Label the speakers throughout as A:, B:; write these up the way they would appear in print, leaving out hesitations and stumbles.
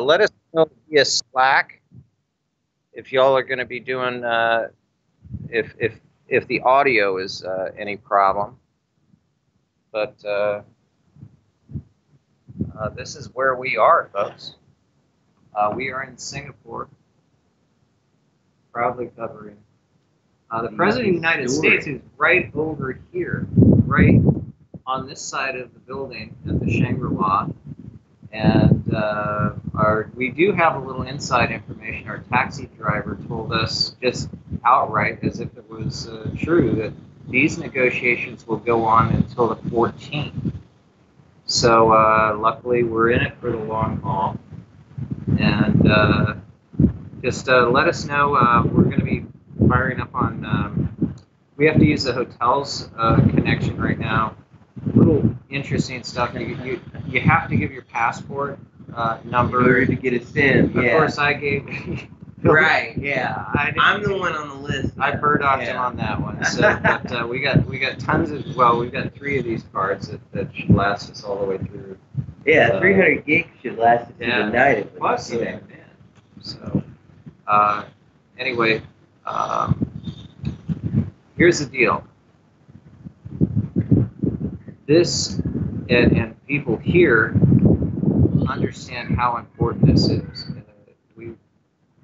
A: Let us know via Slack if y'all are going to be doing if if if the audio is any problem. But this is where we are, folks. We are in Singapore, proudly covering. The President of the United States is right over here, right on this side of the building at the Shangri-La. And we do have a little inside information. Our taxi driver told us just outright, as if it was true, that these negotiations will go on until the 14th. So luckily, we're in it for the long haul. And just let us know. We're going to be firing up on. We have to use the hotel's connection right now. Little interesting stuff. You have to give your passport number
B: in order to get a SIM.
A: Of course, I gave.
B: Right. Yeah. I'm the one on the list.
A: I burdocked him on that one. So, but we got tons of. Well, we've got 3 of these cards that should last us all the way through.
B: Yeah, 300 gigs should last us through the night.
A: Plus, man. So, anyway, here's the deal. This, and people here understand how important this is. We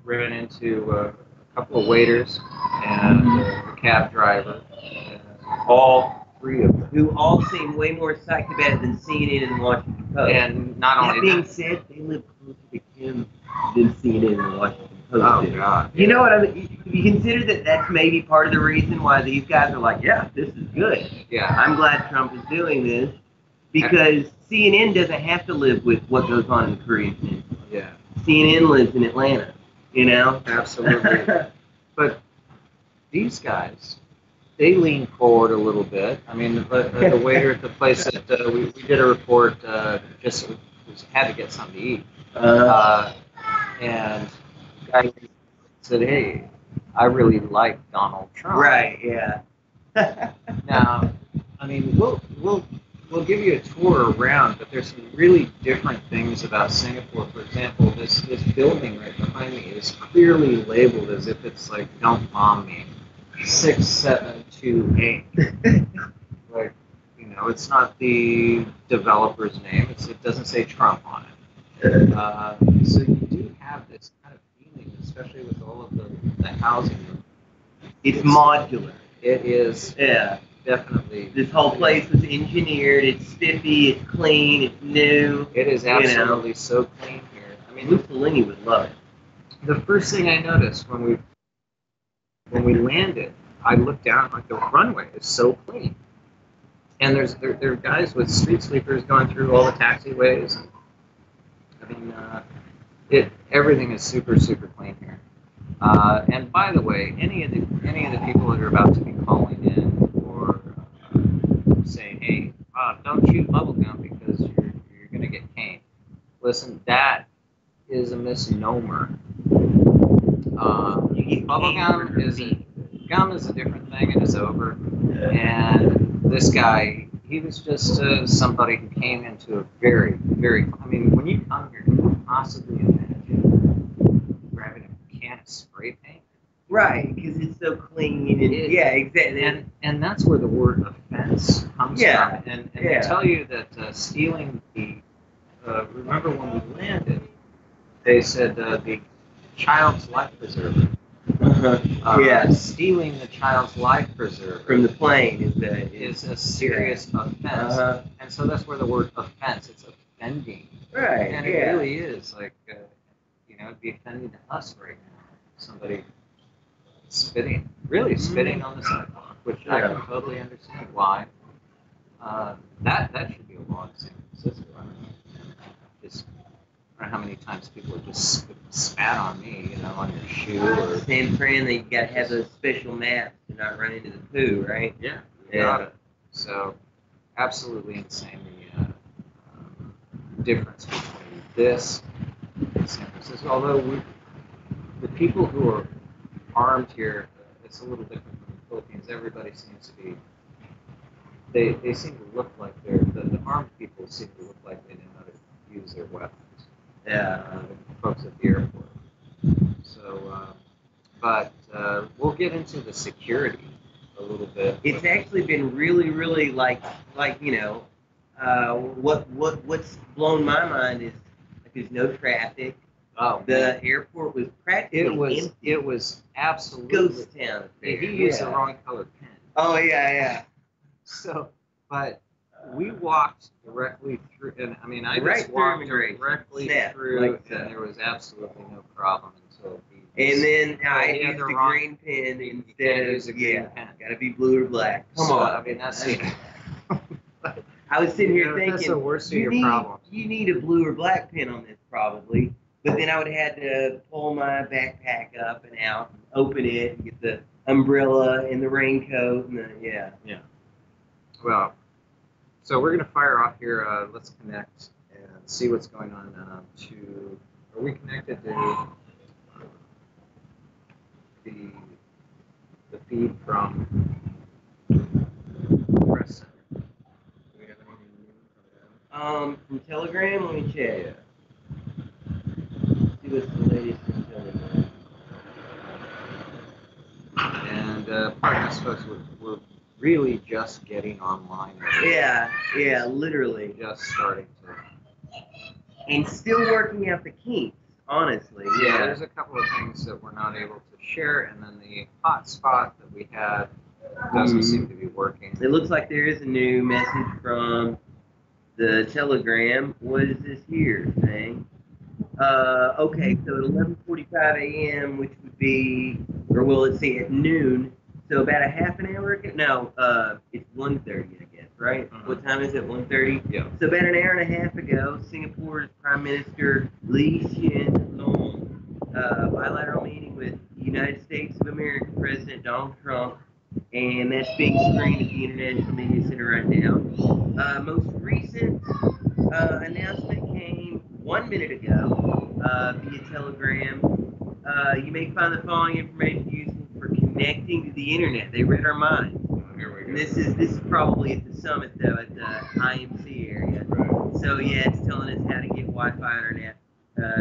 A: ran into a couple of waiters and a cab driver, all 3 of them.
B: Who all seem way more psyched about it than CNN and Washington Post.
A: And not only
B: that being said, they live closer to him than CNN and Washington Post.
A: Oh, God.
B: You know what I mean? You consider that that's maybe part of the reason why these guys are like, yeah, this is good.
A: Yeah.
B: I'm glad Trump is doing this, because CNN doesn't have to live with what goes on in the Korean Peninsula.
A: Yeah.
B: CNN lives in Atlanta, you know?
A: Absolutely. But these guys, they lean forward a little bit. I mean, the waiter at the place that we did a report, just had to get something to eat. And the guy said, hey, I really like Donald Trump.
B: Right, yeah.
A: Now, I mean, we'll give you a tour around, but there's some really different things about Singapore. For example, this building right behind me is clearly labeled as if it's like, don't bomb me, 6728. Like, you know, it's not the developer's name. It doesn't say Trump on it. So you do have this kind of feeling, especially with all of the housing.
B: It's modular.
A: It is.
B: Yeah.
A: Definitely.
B: This whole place was engineered. It's spiffy. It's clean. It's new.
A: It is absolutely so clean here. I mean,
B: Mussolini would love it.
A: The first thing I noticed when we landed, I looked down like the runway is so clean, and there are guys with street sweepers going through all the taxiways. I mean, everything is super clean here. And by the way, any of the people that are about to be calling in or saying, "Hey, don't chew bubblegum because you're going to get caned." Listen, that is a misnomer. Gum is a different thing. It is over. And this guy, he was just somebody who came into a very. I mean, when you come here, can you possibly imagine grabbing a can of spray paint?
B: Right, because it's so clean and yeah, exactly.
A: And that's where the word offense comes from. And they tell you that stealing the remember when we landed, they said the child's life preserver. Stealing the child's life preserver
B: from the plane
A: is a serious offense. And so that's where the word offense, it's offending.
B: Right.
A: And it really is like, you know, it'd be offending to us right now. Somebody spitting on the sidewalk, which I can totally understand why. That should be a law in San Francisco. I don't know how many times people have just spat on me, you know, on your shoe. Or
B: San Fran, you got to have those special mats to not run into the poo, right?
A: Yeah. Got it. So, absolutely insane the difference between this and San Francisco. Although the people who are armed here, it's a little different from the Philippines. Everybody seems to be. They seem to look like the armed people seem to look like they know how to use their weapons. the folks at the airport. So, but we'll get into the security a little bit.
B: It's actually been really, really like you know, what's blown my mind is like there's no traffic.
A: Oh,
B: the airport was practically empty.
A: It was absolutely
B: Ghost town.
A: He used the wrong colored pen.
B: Oh yeah.
A: So, but we walked directly through, and I mean, I
B: Right
A: just walked
B: through immigration.
A: directly
B: Snap,
A: through,
B: like
A: and
B: that.
A: there was absolutely no problem until he.
B: And then I
A: he had
B: used
A: the
B: the
A: wrong-
B: green pen
A: you
B: instead
A: can't
B: of
A: use a green pen.
B: Gotta be blue or black. Come
A: So,
B: on.
A: I mean, that's
B: I was sitting here thinking,
A: that's the worst of
B: you
A: your
B: need,
A: problems.
B: you need a blue or black pen on this probably. But then I would have had to pull my backpack up and out, and open it, and get the umbrella and the raincoat, and
A: Yeah. Well, so we're gonna fire off here. Let's connect and see what's going on. Are we connected to the feed from Press Center? Do we have anything new?
B: From Telegram, let me check. See what's the latest from Telegram.
A: And pardon us, folks, we're really just getting online.
B: Yeah, literally.
A: Just starting to.
B: And still working out the kinks, honestly.
A: Yeah, there's a couple of things that we're not able to share, and then the hotspot that we had doesn't seem to be working.
B: It looks like there is a new message from the Telegram. What is this here thing? Okay, so at 11:45 a.m., which would be, or well, let's see, at noon. So about a half an hour ago. No, it's 1:30, I guess, right? What time is it? 1:30.
A: Yeah.
B: So about an hour and a half ago, Singapore's Prime Minister Lee Hsien Loong, bilateral meeting with United States of America President Donald Trump, and that's being screened at the International Media Center right now. Most recent announcement came 1 minute ago via Telegram. You may find the following information useful for connecting to the internet. They read our minds.
A: Here we go.
B: And this is probably at the summit though, at the IMC area.
A: Right.
B: So yeah, it's telling us how to get Wi-Fi on our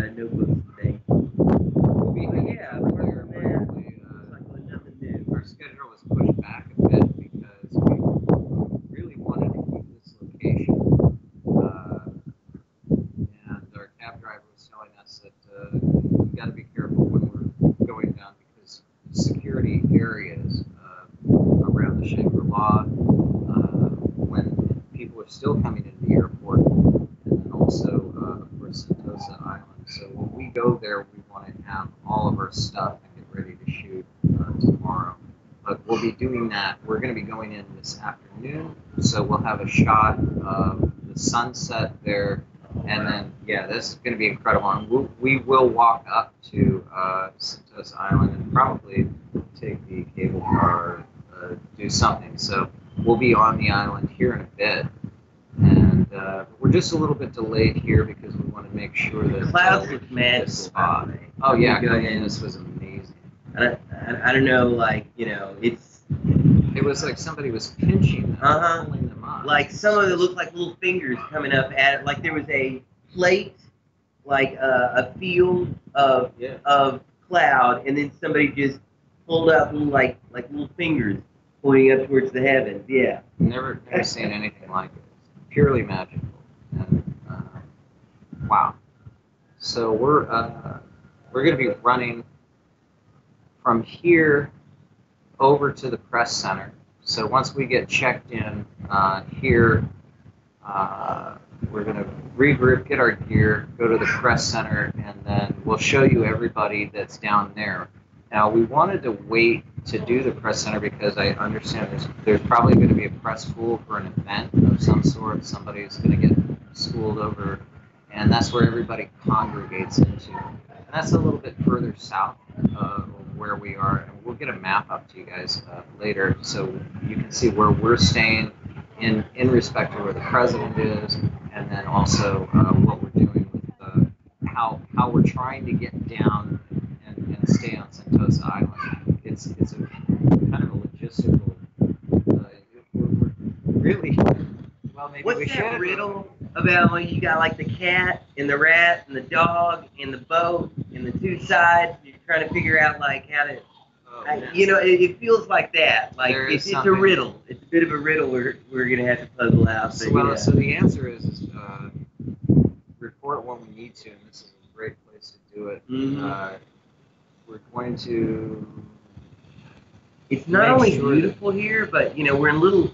B: notebooks and things.
A: We'll be
B: But
A: heading
B: yeah,
A: over
B: apart
A: there
B: from that,
A: probably,
B: looks like nothing new.
A: our schedule was pushed back a bit because we really wanted to keep this location. And our cab driver was telling us that you got to be careful when we're going down because security areas around the Shangri-La, when people are still coming into the airport, and then also, of course, Sentosa Island. So when we go there, we want to have all of our stuff and get ready to shoot tomorrow. But we'll be doing that. We're going to be going in this afternoon, so we'll have a shot of the sunset there. And then, yeah, this is going to be incredible. And we will walk up to Sentosa Island and probably take the cable car or do something. So we'll be on the island here in a bit. And we're just a little bit delayed here because we want to make sure that
B: The clouds
A: we
B: look
A: keep
B: magical.
A: this spot. Oh, yeah, going in, this was amazing.
B: I don't know, like, you know,
A: It was like somebody was pinching them, pulling them up.
B: like some of it looked like little fingers coming up at it. Like there was a plate, like a field of cloud, and then somebody just pulled up little like little fingers pointing up towards the heavens. Yeah.
A: Never seen anything like it. It's purely magical. And wow. So we're going to be running from here over to the press center. So once we get checked in here, we're going to regroup, get our gear, go to the press center, and then we'll show you everybody that's down there. Now, we wanted to wait to do the press center because I understand there's probably going to be a press school for an event of some sort. Somebody's going to get schooled over, and that's where everybody congregates into. And that's a little bit further south of where we are, and we'll get a map up to you guys later so you can see where we're staying in respect to where the president is, and then also what we're doing with how we're trying to get down and stay on Sentosa Island. It's a kind of a logistical. We're really well. Maybe
B: What's
A: we
B: that
A: should.
B: riddle? about when you got like the cat and the rat and the dog and the boat and the two sides. You're trying to figure out like how to, you know, it feels like that. Like it's a riddle. It's a bit of a riddle we're gonna have to puzzle out.
A: So,
B: But,
A: well,
B: yeah.
A: so the answer is report when we need to, and this is a great place to do it.
B: Mm-hmm.
A: We're going to.
B: It's not only beautiful here, but you know we're in little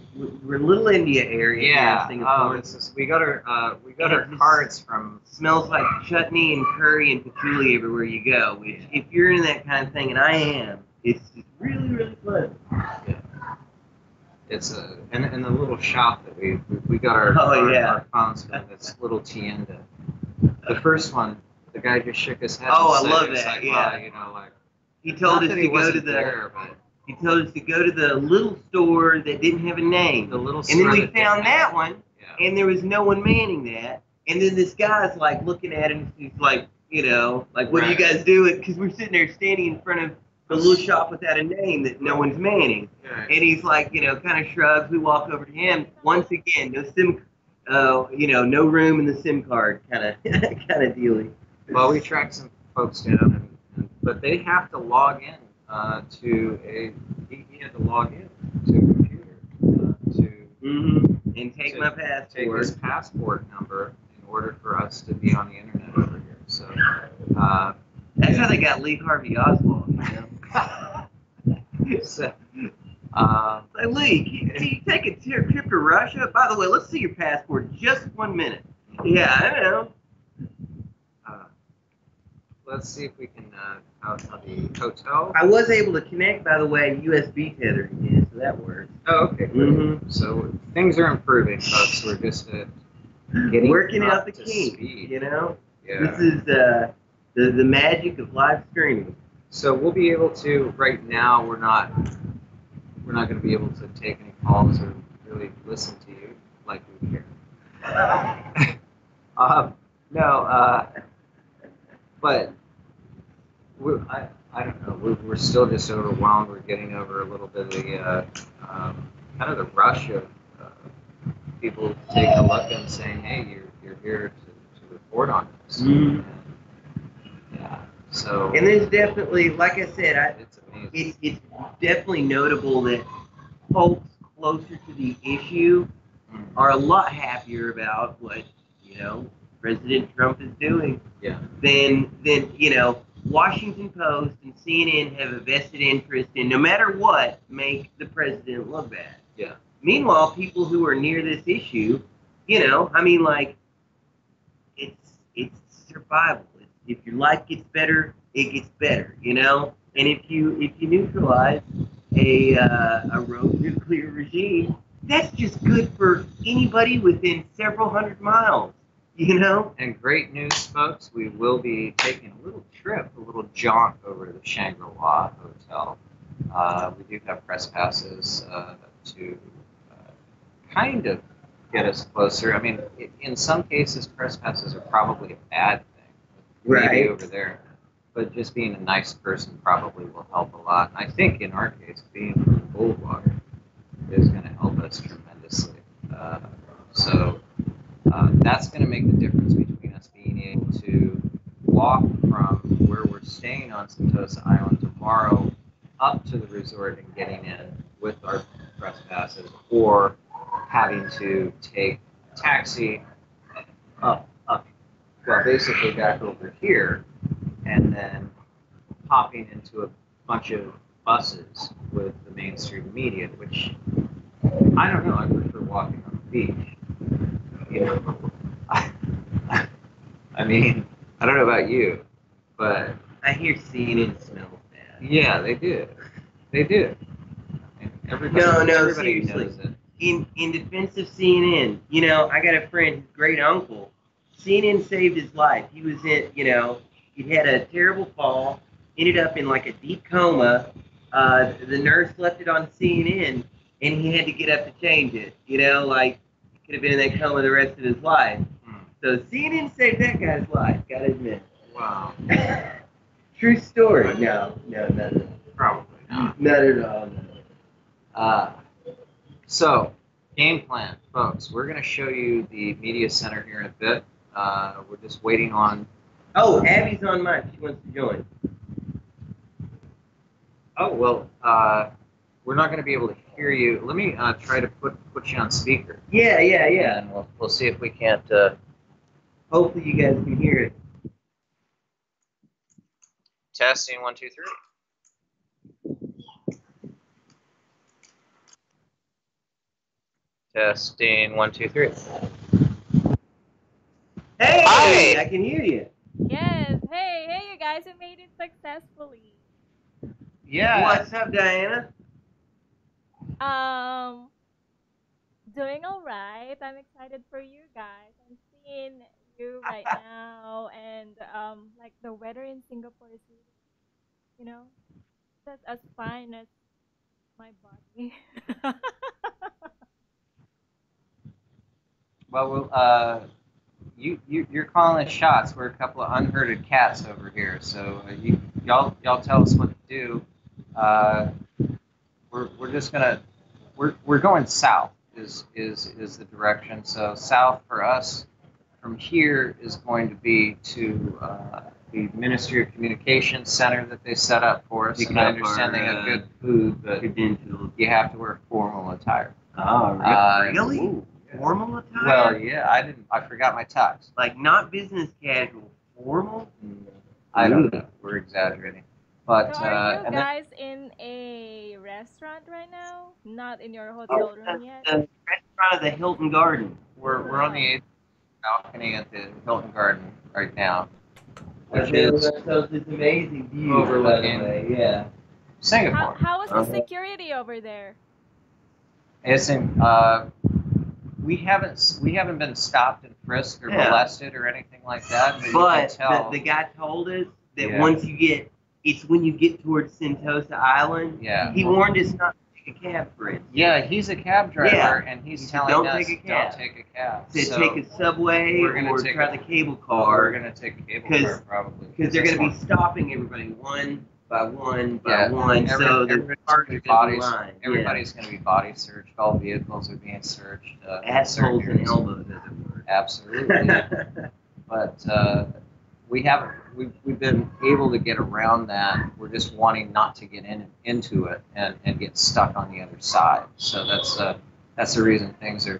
B: India area.
A: Yeah.
B: Here in Singapore.
A: We got our cards from.
B: Smells like chutney and curry and patchouli everywhere you go. Which, if you're into that kind of thing, and I am, it's just really, really fun.
A: Yeah. It's and the little shop that we got our phones from this little tienda. The first one, the guy just shook his head.
B: Oh,
A: and
B: I love that.
A: like,
B: yeah.
A: wow, you know, like
B: he told us to go to the. He told us to go to the little store that didn't have a name.
A: The little
B: store. And then we found that one, and there was no one manning that. And then this guy's like looking at him. He's like, you know, like, what are you guys doing? Because we're sitting there standing in front of the little shop without a name that no one's manning. And he's like, you know, kind of shrugs. We walk over to him. Once again, no SIM, you know, no room in the SIM card kind of dealy.
A: Well, we tracked some folks down, but they have to log in he had to log in to a computer
B: and take my passport.
A: Take his passport number in order for us to be on the internet over here. So
B: that's how they got Lee Harvey Oswald, you know.
A: So,
B: like, Lee, can you take a trip to Russia? By the way, let's see your passport just 1 minute. Yeah, I know.
A: Let's see if we can out of the hotel.
B: I was able to connect, by the way, USB tethering again, so that works.
A: Oh, okay. So things are improving, folks. We're just getting
B: working out the kinks, you know. Yeah. This is the magic of live streaming.
A: So we'll be able to. Right now, we're not going to be able to take any calls or really listen to you like we care. No. But I don't know. We're still just overwhelmed. We're getting over a little bit of the kind of the rush of people taking a look and saying, "Hey, you're here to report on this." Yeah. So.
B: And there's definitely, like I said, it's definitely notable that folks closer to the issue are a lot happier about what President Trump is doing.
A: Yeah.
B: Then you know, Washington Post and CNN have a vested interest in, no matter what, make the president look bad.
A: Yeah.
B: Meanwhile, people who are near this issue, you know, I mean, like, it's survival. If your life gets better, it gets better, you know. And if you neutralize a rogue nuclear regime, that's just good for anybody within several hundred miles. You know?
A: And great news, folks. We will be taking a little trip, a little jaunt over to the Shangri-La Hotel. We do have press passes to kind of get us closer. I mean, in some cases, press passes are probably a bad thing. Maybe over there. But just being a nice person probably will help a lot. And I think in our case, being from Goldwater is going to help us tremendously. So that's going to make the difference between us being able to walk from where we're staying on Sentosa Island tomorrow up to the resort and getting in with our press passes, or having to take a taxi up, well, basically back over here, and then hopping into a bunch of buses with the mainstream media, which I don't know, I prefer walking on the beach. You know, I mean, I don't know about you, but
B: I hear CNN smells bad.
A: Yeah, they do. They do. Everybody
B: seriously.
A: knows it.
B: In defense of CNN, you know, I got a friend, his great uncle. CNN saved his life. He was in, you know, he had a terrible fall, ended up in like a deep coma. The nurse left it on CNN, and he had to get up to change it. You know, like, he could have been in that coma the rest of his life. So CNN saved that guy's life, gotta admit.
A: Wow.
B: True story. No.
A: Probably not.
B: Not at all, no.
A: So, Game plan, folks. We're going to show you the media center here in a bit. We're just waiting on.
B: Oh, Abby's on mic. She wants to join.
A: Oh well, we're not going to be able to hear you. Let me try to put you on speaker.
B: Yeah.
A: And we'll see if we can't.
B: Hopefully you guys can hear it.
A: Testing 1, 2, 3. Testing 1, 2, 3.
B: Hey,
A: Hi.
B: I can hear you.
C: Yes. Hey, you guys, we made it successfully.
A: Yeah.
B: What's up, Diana?
C: Doing all right. I'm excited for you guys. I'm seeing you right now, and like the weather in Singapore is really, that's as fine as my body.
A: Well, you're calling the shots. We're a couple of unherded cats over here, so y'all tell us what to do. We're just gonna we're going south is the direction. So south for us from here is going to be to the Ministry of Communications Center that they set up for us. And I understand they have good food, but you have to wear formal attire.
B: Oh, really?
A: Ooh.
B: Formal attire?
A: Well, yeah, I forgot my tux.
B: Like not business casual, formal?
A: I don't know. We're exaggerating. But
C: So are you
A: and
C: guys in a restaurant right now? Not in your hotel room yet?
B: The restaurant of the Hilton Garden.
A: we're on the 8th balcony at the Hilton Garden right now, which
B: Which
A: is
B: this amazing view
A: overlooking-
B: by the way, yeah.
A: Singapore.
C: How was the security over there?
A: It's in, we haven't been stopped and frisked or molested or anything like that. But you can tell,
B: the guy told us that
A: Yeah.
B: once you get, it's when you get towards Sentosa Island.
A: Yeah.
B: He warned us not to take a cab for it.
A: yeah, he's a cab driver,
B: Yeah.
A: and he's
B: He said,
A: telling
B: "Don't
A: us
B: take a cab."
A: don't take a cab.
B: Said
A: So
B: take a subway
A: we're gonna
B: or
A: take
B: try
A: a-
B: the cable
A: we're
B: car
A: gonna take a cable
B: 'Cause-
A: car probably
B: because they're
A: this
B: going to be
A: one.
B: stopping everybody one by one by
A: Yeah,
B: one. So the
A: everybody's
B: cars
A: gonna
B: are
A: be
B: going to be
A: bodies.
B: lined.
A: Everybody's going to be body searched. All vehicles are being searched.
B: Yeah.
A: in certain
B: Assholes and
A: areas.
B: elbows, as it were.
A: Absolutely. But we haven't. We've been able to get around that. We're just wanting not to get into it and get stuck on the other side. So that's the reason things are.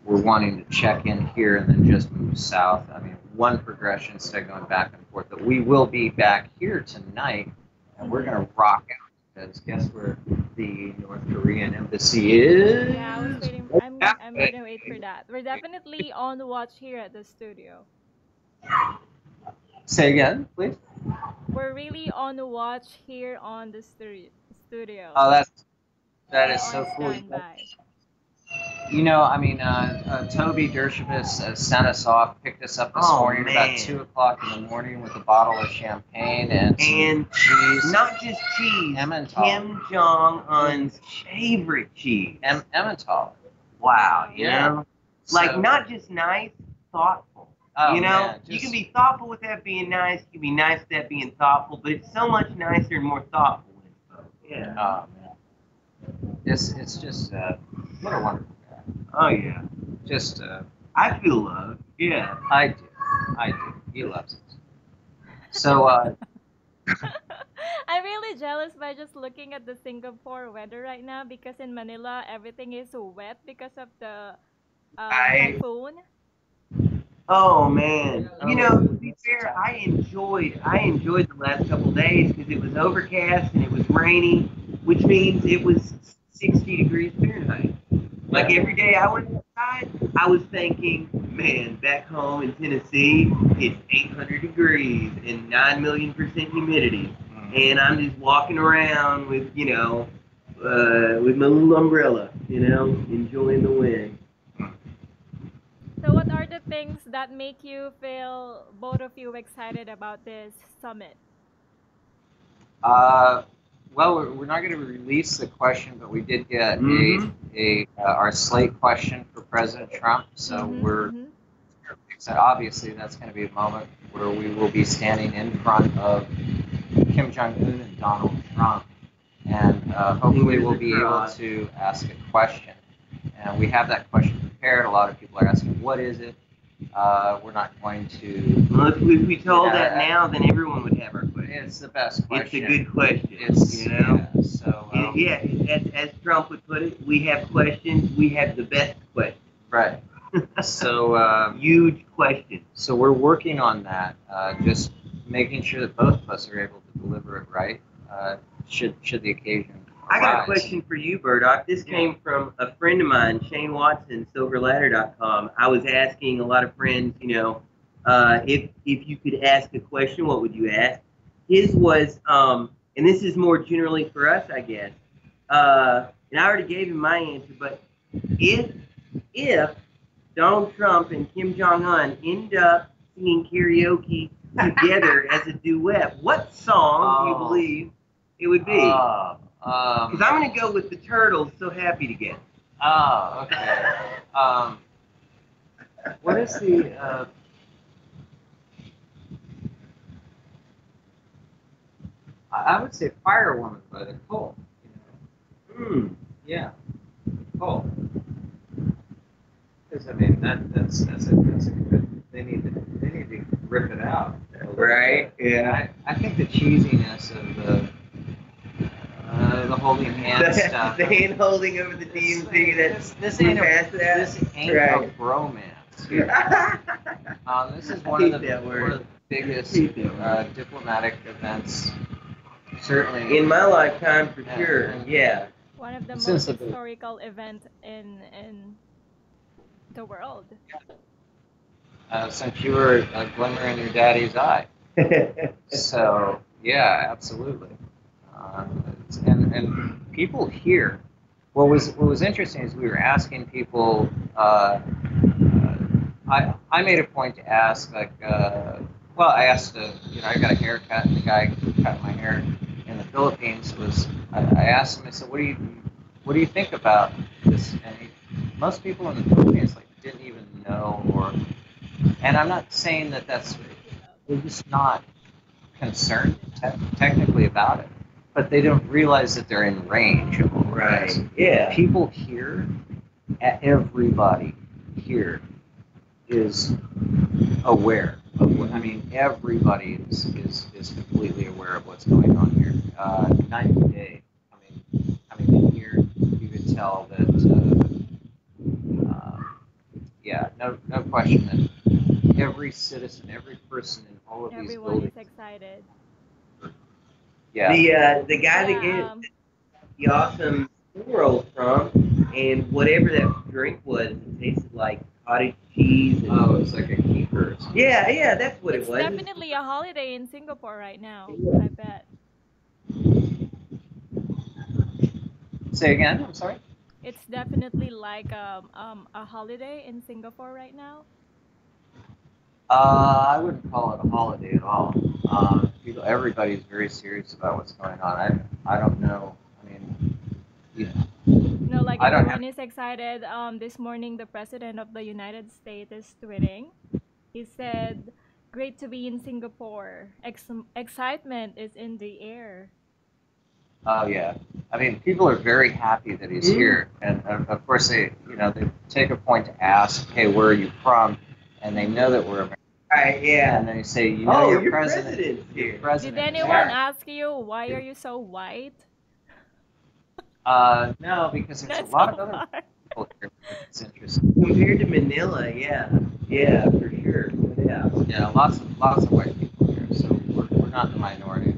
A: We're wanting to check in here and then just move south. I mean, one progression instead of going back and forth. But we will be back here tonight, and we're gonna rock out because guess where the North Korean embassy is?
C: Yeah, I was waiting. I'm gonna wait for that. We're definitely on watch here at the studio.
A: Say again, please.
C: We're really on watch here on the studio.
A: Oh, that
C: We're
A: is so
C: on
A: cool.
C: standby.
A: You know, I mean, Toby Dershowitz sent us off, picked us up this morning about
B: man.
A: 2 o'clock in the morning with a bottle of champagne and some cheese.
B: Not just cheese,
A: Emmental.
B: Kim Jong-un's favorite cheese.
A: Emmental.
B: Wow, you
A: Yeah.
B: know? Like,
A: So-
B: not just nice, thoughtful.
A: Oh,
B: you know?
A: man,
B: You
A: just-
B: can be thoughtful with that being nice, you can be nice with that being thoughtful, but it's so much nicer and more thoughtful when it's both. Yeah.
A: Oh man, it's just what a wonderful guy.
B: Oh, yeah.
A: Just
B: I feel loved. Yeah.
A: I do. He loves us. So
C: I'm really jealous by just looking at the Singapore weather right now because in Manila everything is wet because of the typhoon.
B: Oh man, you know, to be
A: that's
B: fair,
A: the
B: I enjoyed the last couple days because it was overcast and it was rainy, which means it was 60 degrees Fahrenheit. Like every day I went outside, I was thinking, man, back home in Tennessee, it's 800 degrees and 9 million% humidity, and I'm just walking around with, you know, with my little umbrella, you know, enjoying the wind.
C: So what are the things that make you feel both of you excited about this summit?
A: well, we're not going to release the question, but we did get our slate question for President Trump. So we're excited. Obviously, that's going to be a moment where we will be standing in front of Kim Jong-un and Donald Trump, and hopefully we'll be able to ask a question. and we have that question prepared. A lot of people are asking, what is it? We're not going to.
B: Well, if we told that now, then everyone would have our question.
A: It's the best question.
B: It's a good question.
A: It's,
B: you know.
A: Yeah, so.
B: As Trump would put it, we have questions. We have the best questions.
A: Right. So.
B: Huge questions.
A: So we're working on that. Just making sure that both of us are able to deliver it right. Should the occasion arise.
B: I got a question for you, Burdock. This came from a friend of mine, Shane Watson, silverladder.com. I was asking a lot of friends, if you could ask a question, what would you ask? His was, and this is more generally for us, I guess. And I already gave him my answer, but if Donald Trump and Kim Jong-un end up singing karaoke together as a duet, what song do you believe it would be? Because I'm going to go with the Turtles, So Happy Together.
A: Oh, okay. What is the... I would say Firewoman by the Cult. Yeah, Cult. Because I mean that's a good. They need to rip it out.
B: Right. Yeah.
A: I think the cheesiness of the holding hands stuff.
B: The hand holding over the DMV.
A: This ain't
B: right.
A: a bromance. This is one of the biggest diplomatic events, certainly
B: in my lifetime, for sure. Yeah.
C: One of the most historical events in the world.
A: Since you were a glimmer in your daddy's eye. So yeah, absolutely. And people here. What was interesting is we were asking people. I made a point to ask, like, I asked, I got a haircut, and the guy who cut my hair in the Philippines I asked him, I said, what do you think about this? And most people in the Philippines didn't even know, and I'm not saying they're just not concerned technically about it, but they don't realize that they're in range of all
B: right.
A: This.
B: Yeah.
A: People here, everybody here is aware of what, I mean, everybody is completely aware of what's going on here. Night and day. I mean, here you could tell that. No question that every citizen, every person in all of these buildings.
C: Everyone is excited.
A: Yeah.
B: The guy that gave the awesome roll from, and whatever that drink was, it tasted like cottage cheese.
A: And, it's like a keeper or something.
B: Yeah, that's what
C: it's
B: it was.
C: It's definitely a holiday in Singapore right now, I bet.
A: Say again, I'm sorry?
C: It's definitely like a holiday in Singapore right now.
A: I wouldn't call it a holiday at all. Everybody's very serious about what's going on. I don't know. I mean,
C: No, like everyone is excited. This morning, the President of the United States is tweeting. He said, "Great to be in Singapore. Excitement is in the air."
A: Oh yeah. I mean, people are very happy that he's here, and of course they take a point to ask, "Hey, where are you from?" And they know that we're American.
B: Right. Yeah.
A: And they say,
B: your president's here.
C: Did anyone ask you why are you so white?
A: No, because there's a lot of other people here. It's interesting.
B: Compared to Manila, yeah, for sure.
A: Yeah, lots of white people here, so we're not the minority.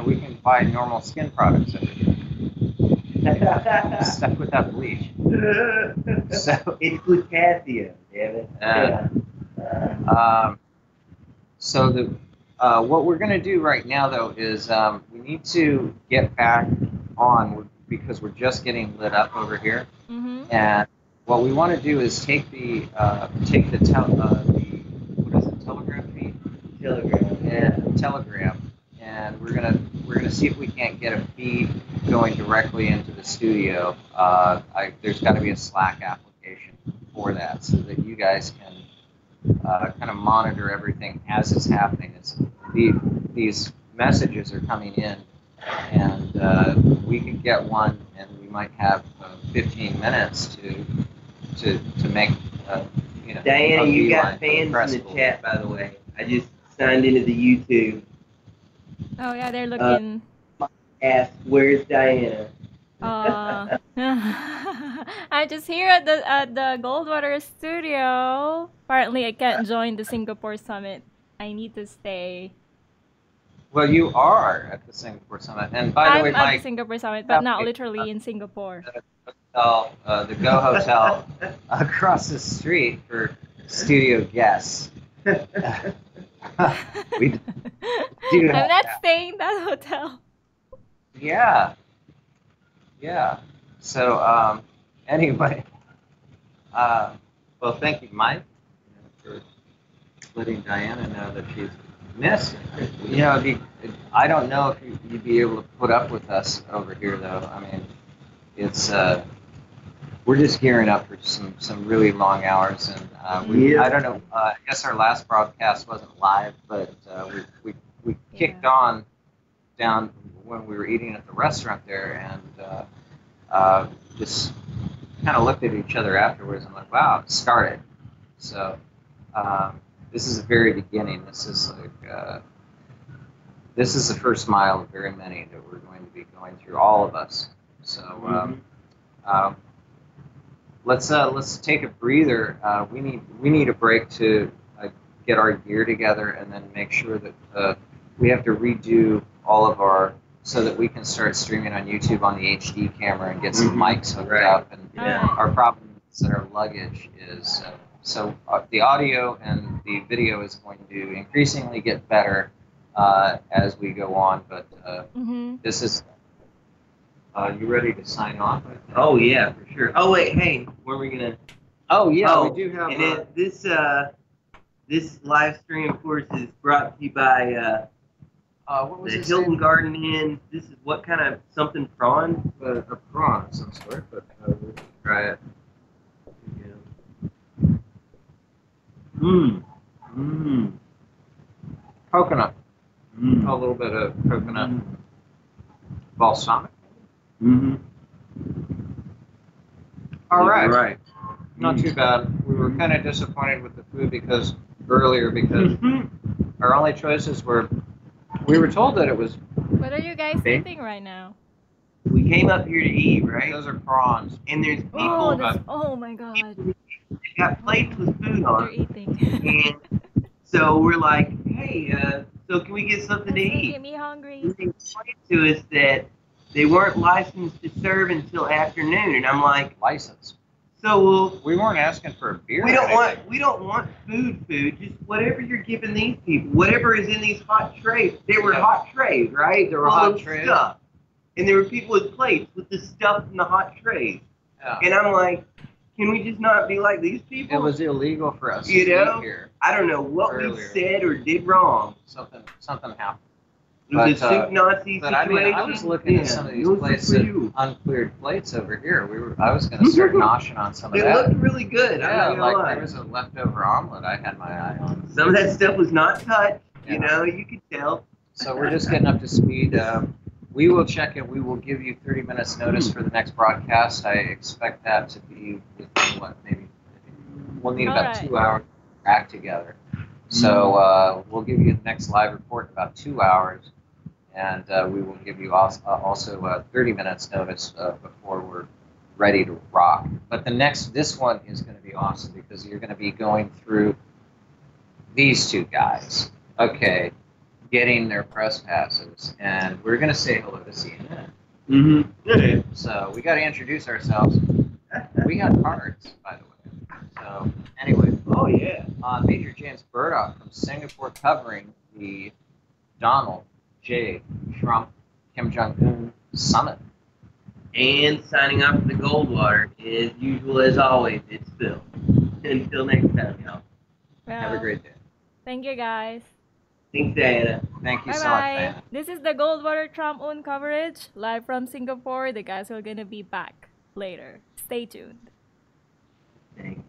A: We can buy normal skin products over here. Stuck with that bleach. So
B: it's potassium, damn it.
A: So what we're going to do right now, though, is we need to get back on because we're just getting lit up over here, and what we want to do is take the telegraph feed, telegram, and we're gonna see if we can't get a feed going directly into the studio. There's got to be a Slack application for that, so that you guys can kind of monitor everything as it's happening. These messages are coming in and we could get one, and we might have 15 minutes to make
B: Diana,
A: a
B: you
A: beeline
B: got
A: for the
B: fans
A: press
B: in the
A: bowl.
B: chat, by the way. I just signed into the YouTube.
C: Oh yeah, they're looking.
B: Asked, where's Diana?
C: I'm just here at the Goldwater studio. Apparently, I can't join the Singapore summit. I need to stay.
A: Well, you are at the Singapore Summit, and by the way,
C: I'm at the
A: Mike,
C: Singapore summit, but not literally in Singapore.
A: the Go Hotel across the street for studio guests. We do
C: I'm
A: have
C: not
A: that.
C: staying in that hotel.
A: Yeah, yeah. So anyway, well, thank you, Mike, for letting Diana know that she's missed. I don't know if you'd be able to put up with us over here, though. I mean, it's we're just gearing up for some really long hours, and I don't know. I guess our last broadcast wasn't live, but we kicked on down when we were eating at the restaurant there, and just kind of looked at each other afterwards. I'm like, wow, it started. So this is the very beginning. This is like this is the first mile of very many that we're going to be going through, all of us. So let's take a breather. We need a break to get our gear together, and then make sure that we have to redo all of our, so that we can start streaming on YouTube on the HD camera and get some mics hooked up. And our problem is that our luggage is the audio and the video is going to increasingly get better as we go on. But this is. You ready to sign off?
B: Oh yeah, for sure. Oh wait, hey, where are we gonna?
A: Oh yeah, we do have.
B: And this live stream, of course, is brought to you by
A: what was
B: the
A: it?
B: Hilton Garden Inn. This is what kind of something prawn?
A: A prawn of some sort, but we'll try it. Coconut. A little bit of coconut balsamic. All right.
B: Right.
A: Not too bad. We were kind of disappointed with the food because our only choices were. We were told that it was.
C: What are you guys eating right now?
B: We came up here to eat, right?
A: Those are prawns.
B: And there's people.
C: Oh my god.
B: They got plates with food on.
C: They're eating.
B: And so we're like, hey, so can we get something to eat?
C: Get me hungry.
B: And they explained to us that they weren't licensed to serve until afternoon, and I'm like,
A: license.
B: So
A: we weren't asking for a beer.
B: We don't want food. Just whatever you're giving these people, whatever is in these hot trays. They were hot trays, right?
A: They were hot trays.
B: Stuff. And there were people with plates with the stuff in the hot trays. Yeah. And I'm like, can we just not be like these people?
A: It was illegal for us to eat here.
B: I don't know what we said or did wrong.
A: Something happened.
B: It was a soup Nazi situation.
A: I mean, I was looking at some of these plates of uncleared plates over here. I was going to start noshing on some of that.
B: It looked really good.
A: Yeah, there was a leftover omelet I had my eye on.
B: Some of that stuff was not touched. Yeah. You could tell.
A: So we're just getting up to speed. We will check it. We will give you 30 minutes notice for the next broadcast. I expect that to be within maybe we'll need about 2 hours to act together. So we'll give you the next live report in about 2 hours. And we will give you also 30 minutes notice before we're ready to rock. But this one is going to be awesome because you're going to be going through these two guys. Okay, getting their press passes, and we're going to say hello to CNN. So we got to introduce ourselves. We got cards, by the way. So anyway.
B: Oh yeah.
A: Major James Burdock from Singapore covering the Donald J. Trump, Kim Jong-un summit.
B: And signing off for the Goldwater, as usual, as always, it's Phil. Until next time, y'all.
C: Well,
A: have a great day.
C: Thank you, guys.
B: Thanks, Diana.
A: Thank you so much, Diana.
C: This is the Goldwater Trump-un coverage, live from Singapore. The guys are going to be back later. Stay tuned.
B: Thanks.